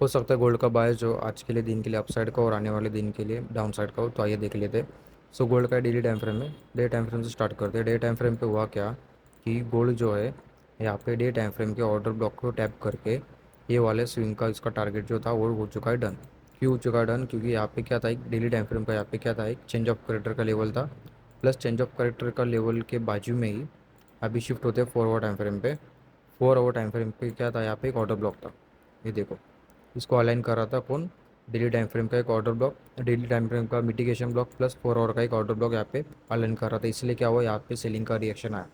हो सकता है गोल्ड का बायस जो आज के लिए दिन के लिए अपसाइड का और आने वाले दिन के लिए डाउन साइड का हो, तो आइए देख लेते हैं। सो गोल्ड का डेली टाइम फ्रेम में, डे टाइम फ्रेम से स्टार्ट करते हैं। डे टाइम फ्रेम पे हुआ क्या कि गोल्ड जो है यहाँ पे डे टाइम फ्रेम के ऑर्डर ब्लॉक को टैप करके ये वाले स्विंग का इसका टारगेट जो था वो हो चुका है डन। क्यों हो चुका है डन? क्योंकि यहाँ पे क्या था, एक डेली टाइम फ्रेम का यहाँ पे क्या था, एक चेंज ऑफ करेक्टर का लेवल था, प्लस चेंज ऑफ करेक्टर का लेवल के बाजू में ही अभी शिफ्ट होते हैं 4 आवर टाइम फ्रेम पे। 4 आवर टाइम फ्रेम पे क्या था, यहाँ पे एक ऑर्डर ब्लॉक था। ये देखो, इसको अलाइन कर रहा था कौन? डेली टाइम फ्रेम का एक order block, daily time frame का मिटिगेशन ब्लॉक प्लस 4 आवर का एक ऑर्डर ब्लॉक यहाँ पे अलाइन कर रहा था। इसलिए क्या हुआ, यहाँ पे सेलिंग का रिएक्शन आया।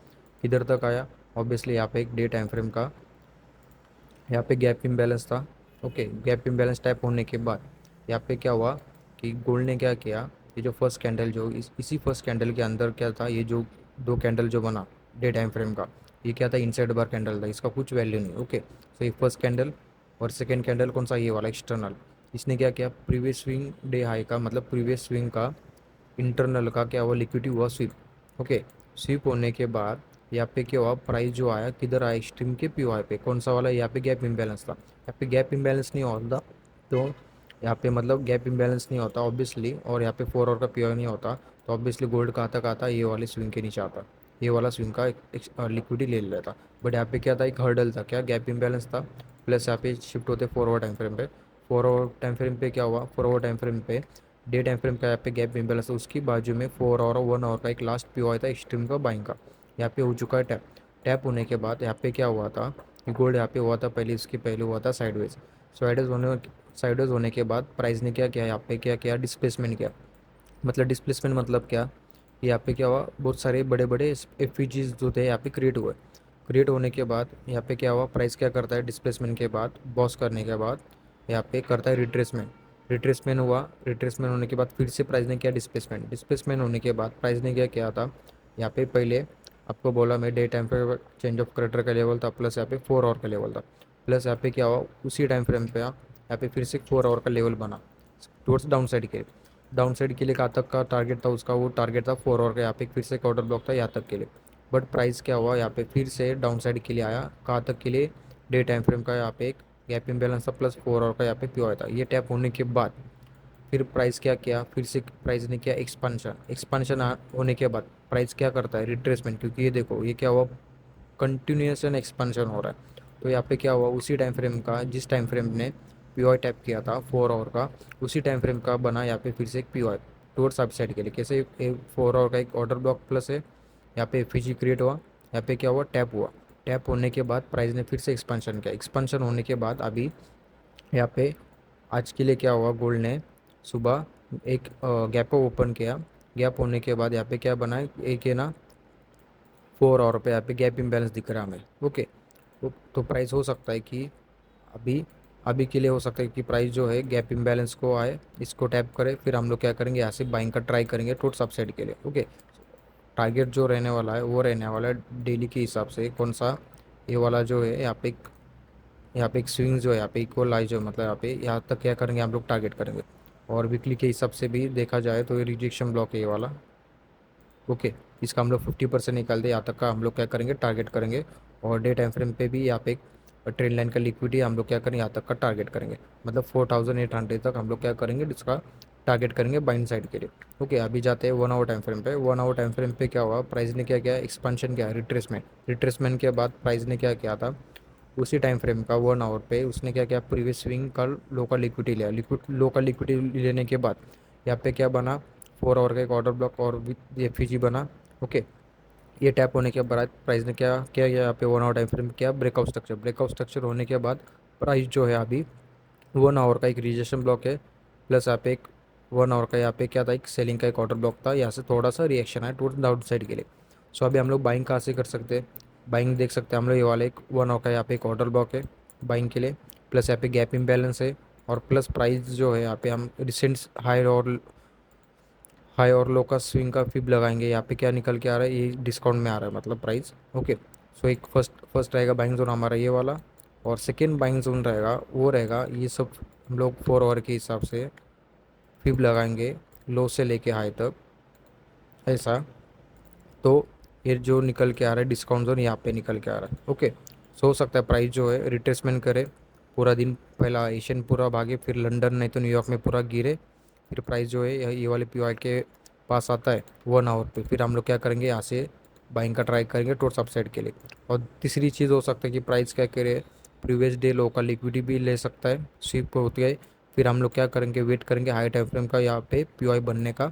किधर तक आया? ऑब्वियसली यहाँ पे एक डे टाइम फ्रेम का यहाँ पे गैप इम्बैलेंस था। ओके, गैप इम्बैलेंस टाइप होने के बाद यहाँ पे क्या हुआ कि गोल्ड ने क्या किया, ये जो फर्स्ट कैंडल जो इसी फर्स्ट कैंडल के अंदर क्या था, ये जो दो कैंडल जो बना डे टाइम फ्रेम का, ये क्या था, इनसाइड बार कैंडल था, इसका कुछ वैल्यू नहीं। ओके, सो ये फर्स्ट कैंडल और सेकेंड कैंडल कौन सा, ये वाला एक्सटर्नल, इसने क्या किया, प्रीवियस स्विंग डे हाई का मतलब प्रीवियस स्विंग का इंटरनल का क्या हुआ, लिक्विडिटी हुआ स्वीप। ओके, स्वीप होने के बाद यहाँ पे क्या हुआ, प्राइस जो आया किधर आया, एक्सट्रीम के पीओआई पे। कौन सा वाला? यहाँ पे गैप इम्बैलेंस था। यहाँ पे गैप इम्बैलेंस नहीं होता तो यहाँ पे मतलब गैप इम्बैलेंस नहीं होता ऑब्वियसली, और यहाँ पे 4 आवर का पीओआई नहीं होता, तो ऑब्वियसली गोल्ड कहाँ तक आता, ये वाले स्विंग के नीचे आता, ये वाला स्विंग का लिक्विडिटी ले लेता। बट यहाँ पे क्या था, एक हर्डल था, क्या गैप इम्बैलेंस था, प्लस यहाँ पे शिफ्ट होते 4 आवर टाइम फ्रेम पे। 4 आवर टाइम फ्रेम पे क्या हुआ, 4 आवर टाइम फ्रेम पे डे टाइम फ्रेम का यहाँ पे गैप इम्बैलेंस है, उसकी बाजू में 4 आवर और 1 आवर का एक लास्ट पी आया था एक्सट्रीम का बाइंग का, यहाँ पे हो चुका है टैप। टैप होने के बाद यहाँ पे क्या हुआ था, गोल्ड यहाँ पे हुआ था पहले, इसके पहले हुआ था साइडवेज। साइडवेज होने के बाद प्राइस ने क्या किया, यहाँ पे क्या किया, डिस्प्लेसमेंट किया। मतलब डिस्प्लेसमेंट मतलब क्या, यहाँ पे क्या हुआ, बहुत सारे बड़े बड़े एफिजीज जो थे यहाँ पे क्रिएट हुए। क्रिएट होने के बाद यहाँ पे क्या हुआ, प्राइस क्या करता है, डिस्प्लेसमेंट के बाद बॉस करने के बाद यहाँ पे करता है रिट्रेसमेंट। रिट्रेसमेंट हुआ, रिट्रेसमेंट होने के बाद फिर से प्राइस ने किया डिस्प्लेसमेंट। डिस्प्लेसमेंट होने के बाद प्राइस ने क्या किया था, यहाँ पे पहले आपको बोला मैं डे टाइम पे चेंज ऑफ करेक्टर का लेवल था, प्लस यहाँ पे 4 आवर का लेवल था, प्लस यहाँ पे क्या हुआ, उसी टाइम फ्रेम पे यहाँ पे फिर से 4 आवर का लेवल बना टूवर्ड्स डाउन साइड के। डाउन साइड के लिए कहाँ तक का टारगेट था उसका, वो टारगेट था 4 आवर का, यहाँ पे फिर से एक ऑर्डर ब्लॉक था यहाँ तक के लिए। बट प्राइस क्या हुआ, यहाँ पे फिर से डाउन साइड के लिए आया, कहाँ तक के लिए, डे टाइम फ्रेम का यहाँ पे एक गैप इम्बैलेंस था, प्लस 4 आवर का यहाँ पे पी आया था। ये टैप होने के बाद फिर प्राइस क्या किया, फिर से प्राइस ने किया एक्सपांशन। एक्सपांशन होने के बाद प्राइस क्या करता है, रिट्रेसमेंट, क्योंकि ये देखो ये क्या हुआ, कंटिन्यूएशन एक्सपांशन हो रहा है। तो यहाँ पे क्या हुआ, उसी टाइम फ्रेम का जिस टाइम फ्रेम ने पी टैप किया था 4 आवर का, उसी टाइम फ्रेम का बना यहाँ पे फिर से एक पी टूवर्ड्स अप साइड के लिए। कैसे, 4 आवर का एक ऑर्डर ब्लॉक प्लस है, यहाँ पे एफ क्रिएट हुआ, यहाँ पे क्या हुआ, टैप हुआ। टैप होने के बाद प्राइस ने फिर से एक्सपांशन किया। एक्सपांशन होने के बाद अभी यहाँ पे आज के लिए क्या हुआ, गोल्ड ने सुबह एक गैप ओपन किया। गैप होने के बाद यहाँ पे क्या बना है, एक है ना 4 आवर पे यहाँ पे गैप इम्बैलेंस दिख रहा है हमें। ओके, तो प्राइस हो सकता है कि अभी अभी के लिए हो सकता है कि प्राइस जो है गैप इम्बैलेंस को आए, इसको टैप करे, फिर हम लोग क्या करेंगे, यहाँ से बाइंग का ट्राई करेंगे टोट सबसाइड के लिए। ओके, टारगेट जो रहने वाला है वो रहने वाला है डेली के हिसाब से कौन सा, ये वाला जो है यहाँ पे एक स्विंग जो है यहाँ पे इक्वलाइज जो मतलब यहाँ तक क्या करेंगे हम लोग, टारगेट करेंगे। और वीकली के हिसाब से भी देखा जाए तो ये रिजेक्शन ब्लॉक है ये वाला। ओके, इसका हम लोग 50% निकाल दे, यहाँ तक का हम लोग क्या करेंगे, टारगेट करेंगे। और डे टाइम फ्रेम पे भी यहाँ पे एक ट्रेंड लाइन का लिक्विडिटी हम लोग क्या करेंगे, यहाँ तक का टारगेट करेंगे। मतलब 4800 तक हम लोग क्या करेंगे, इसका टारगेट करेंगे बाइंग साइड के लिए। ओके, अभी जाते हैं 1 आवर टाइम फ्रेम पे। 1 आवर टाइम फ्रेम पे क्या हुआ, प्राइस ने क्या किया, एक्सपेंशन किया, रिट्रेसमेंट। रिट्रेसमेंट के बाद प्राइस ने क्या किया था, उसी टाइम फ्रेम का 1 आवर पे उसने क्या किया, प्रीवियस स्विंग का लोकल लिक्विडिटी लिया। लोकल लिक्विडिटी लेने के बाद यहाँ पे क्या बना, 4 आवर का एक ऑर्डर ब्लॉक और विथ एफ बना। ओके, ये टैप होने के बाद प्राइस ने क्या किया, यहाँ पे 1 आवर टाइम फ्रेम क्या, ब्रेकआउट स्ट्रक्चर। ब्रेकआउट स्ट्रक्चर होने के बाद प्राइस जो है अभी 1 आवर का एक रिजेक्शन ब्लॉक है, प्लस यहाँ पे एक 1 आवर का यहाँ पे क्या था, एक सेलिंग का एक ऑर्डर ब्लॉक था, यहाँ से थोड़ा सा रिएक्शन है टूवर्ड डाउन साइड के लिए। सो अभी हम लोग बाइंग कहाँ से कर सकते हैं, बाइंग देख सकते हैं हम लोग, ये वाला एक 1 आवर का यहाँ पे एक ऑर्डर ब्लॉक है बाइंग के लिए, प्लस यहाँ पे गैप इम्बैलेंस है, और प्लस प्राइस जो है यहाँ पे हम रिसेंट हाई और लो का स्विंग का फिब लगाएंगे। यहाँ पे क्या निकल के आ रहा है, ये डिस्काउंट में आ रहा है मतलब प्राइस। ओके, सो एक फर्स्ट रहेगा बाइंग जोन हमारा ये वाला, और सेकेंड बाइंग जोन रहेगा वो रहेगा ये सब, हम लोग 4 आवर के हिसाब से फिब लगाएंगे लो से लेके हाई तक, ऐसा। तो ये जो निकल के आ रहा है डिस्काउंट जोन यहाँ पे निकल के आ रहा है। ओके, सो हो सकता है प्राइस जो है रिट्रेसमेंट करे, पूरा दिन पहला एशियन पूरा भागे, फिर लंदन नहीं तो न्यूयॉर्क में पूरा गिरे, फिर प्राइस जो है ये वाले पीओआई के पास आता है 1 आवर पे, फिर हम लोग क्या करेंगे यहाँ से बाइंग का ट्राई करेंगे टोर्स अपसाइड के लिए। और तीसरी चीज़ हो सकता है कि प्राइस क्या करे, प्रीवियस डे लो का लिक्विडिटी भी ले सकता है, स्विप होती है। फिर हम लोग क्या करेंगे, वेट करेंगे हाई टाइम फ्रेम का यहाँ पे पीओआई बनने का,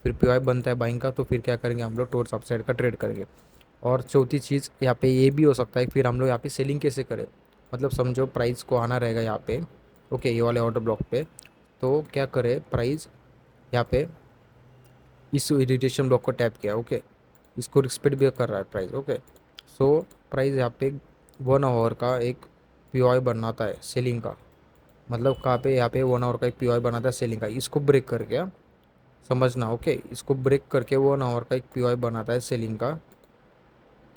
फिर पीओआई बनता है बाइंग का, तो फिर क्या करेंगे हम लोग टोर्स अपसाइड का ट्रेड करेंगे। और चौथी चीज़ यहाँ पे ये भी हो सकता है, फिर हम लोग यहाँ पे सेलिंग कैसे करें, मतलब समझो प्राइस को आना रहेगा यहाँ पे, ओके, ये वाले ऑर्डर ब्लॉक पे, तो क्या करे प्राइस यहाँ पे इस इरिटेशन ब्लॉक को टैप किया, ओके, इसको रिस्पेक्ट भी कर रहा है प्राइस, ओके। सो प्राइस यहाँ पे 1 आवर का एक पीओआई बनाता है सेलिंग का, मतलब कहाँ पे यहाँ पे 1 आवर का एक पीओआई बनाता है सेलिंग का, इसको ब्रेक करके समझना, ओके, इसको ब्रेक करके 1 आवर का एक पीओआई बनाता है सेलिंग का।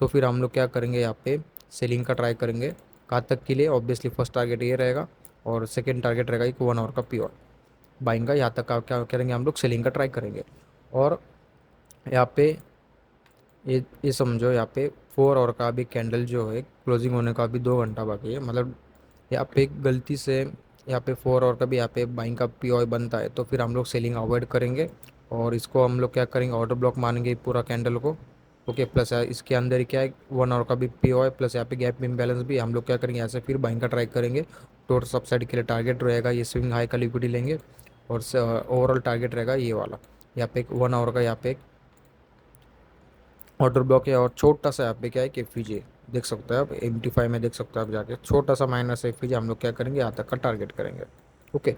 तो फिर हम लोग क्या करेंगे यहाँ पे सेलिंग का ट्राई करेंगे, कहाँ तक के लिए, ऑब्वियसली फर्स्ट टारगेट ये रहेगा और सेकंड टारगेट रहेगा एक 1 आवर का पीओआई बाइंग का, यहाँ तक का क्या करेंगे हम लोग सेलिंग का ट्राई करेंगे। और यहाँ पे ये समझो यहाँ पे 4 आवर का अभी कैंडल जो है क्लोजिंग होने का अभी 2 घंटा बाकी है, मतलब यहाँ पे गलती से यहाँ पे 4 आवर का भी यहाँ पे बाइंग का पीओआई बनता है, तो फिर हम लोग सेलिंग अवॉइड करेंगे और इसको हम लोग क्या करेंगे ऑर्डर ब्लॉक मानेंगे पूरा कैंडल को, ओके। प्लस इसके अंदर ही क्या है 1 आवर का भी पीओआई, प्लस यहाँ पे गैप इम्बैलेंस भी हम लोग क्या करेंगे यहाँ से फिर बाइंग का ट्राई करेंगे। टोटल सबसाइड के लिए टारगेट रहेगा ये स्विंग हाई का लिक्विडिटी लेंगे, और ओवरऑल टारगेट रहेगा ये वाला, यहाँ पे एक 1 आवर का यहाँ पे ऑर्डर ब्लॉक है। और छोटा सा यहाँ पे क्या है कि एफवीजे देख सकते हैं आप, MT5 में देख सकते हो आप जाके, छोटा सा माइनस एफवीजे हम लोग क्या करेंगे यहाँ तक का टारगेट करेंगे, ओके।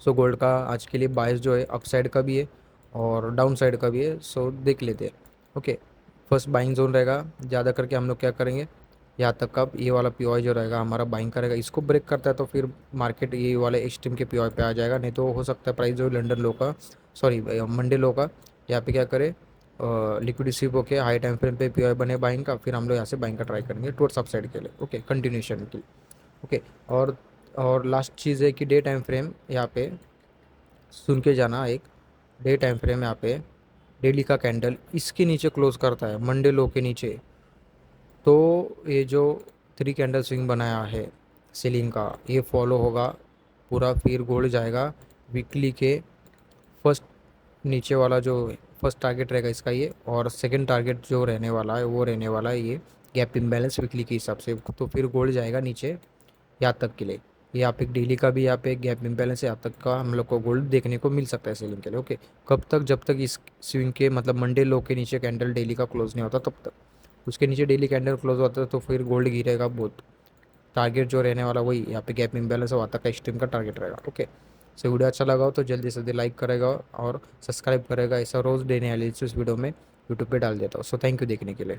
सो गोल्ड का आज के लिए बायस जो है अपसाइड का भी है और डाउन साइड का भी है, सो देख लेते हैं, ओके। फर्स्ट बाइंग जोन रहेगा, ज़्यादा करके हम लोग क्या करेंगे यहाँ तक का ये वाला पीओआई जो रहेगा हमारा बाइंग करेगा, इसको ब्रेक करता है तो फिर मार्केट ये वाले एक्सट्रीम के पीओआई पे आ जाएगा, नहीं तो हो सकता है प्राइस जो लंडन लो का, सॉरी मंडे लो का यहाँ पे क्या करे लिक्विड स्विप होके हाई टाइम फ्रेम पे पीओआई बने बाइंग का, फिर हम लोग यहाँ से बाइंग का ट्राई करेंगे टुवर्ड्स अपसाइड के लिए, ओके, कंटिन्यूशन की, ओके। और लास्ट चीज़ है कि डे टाइम फ्रेम यहाँ पे सुन के जाना, एक डे टाइम फ्रेम यहाँ पे डेली का कैंडल इसके नीचे क्लोज करता है मंडे लो के नीचे, तो ये जो 3 कैंडल स्विंग बनाया है सेलिंग का ये फॉलो होगा पूरा, फिर गोल्ड जाएगा वीकली के फर्स्ट नीचे वाला जो फर्स्ट टारगेट रहेगा इसका ये, और सेकंड टारगेट जो रहने वाला है वो रहने वाला है ये गैप इम्बैलेंस वीकली के हिसाब से, तो फिर गोल्ड जाएगा नीचे यहाँ तक के लिए। ये यहाँ पे डेली का भी यहाँ पे गैप इम्बैलेंस है, यहाँ तक का हम लोग को गोल्ड देखने को मिल सकता है सेलिंग के लिए, ओके। कब तक, जब तक इस स्विंग के मतलब मंडे लो के नीचे कैंडल डेली का क्लोज नहीं होता तब तक, उसके नीचे डेली कैंडल क्लोज होता है तो फिर गोल्ड गिरेगा बहुत, टारगेट जो रहने वाला वही यहाँ पे गैप इम्बैलेंस है वहाँ तक का एक्सट्रीम का टारगेट रहेगा, ओके। सो वीडियो अच्छा लगा हो तो जल्दी से जल्दी लाइक करेगा और सब्सक्राइब करेगा, ऐसा रोज़ डे एनालिसिस वीडियो में यूट्यूब पे डाल देता हूँ। सो थैंक यू देखने के लिए।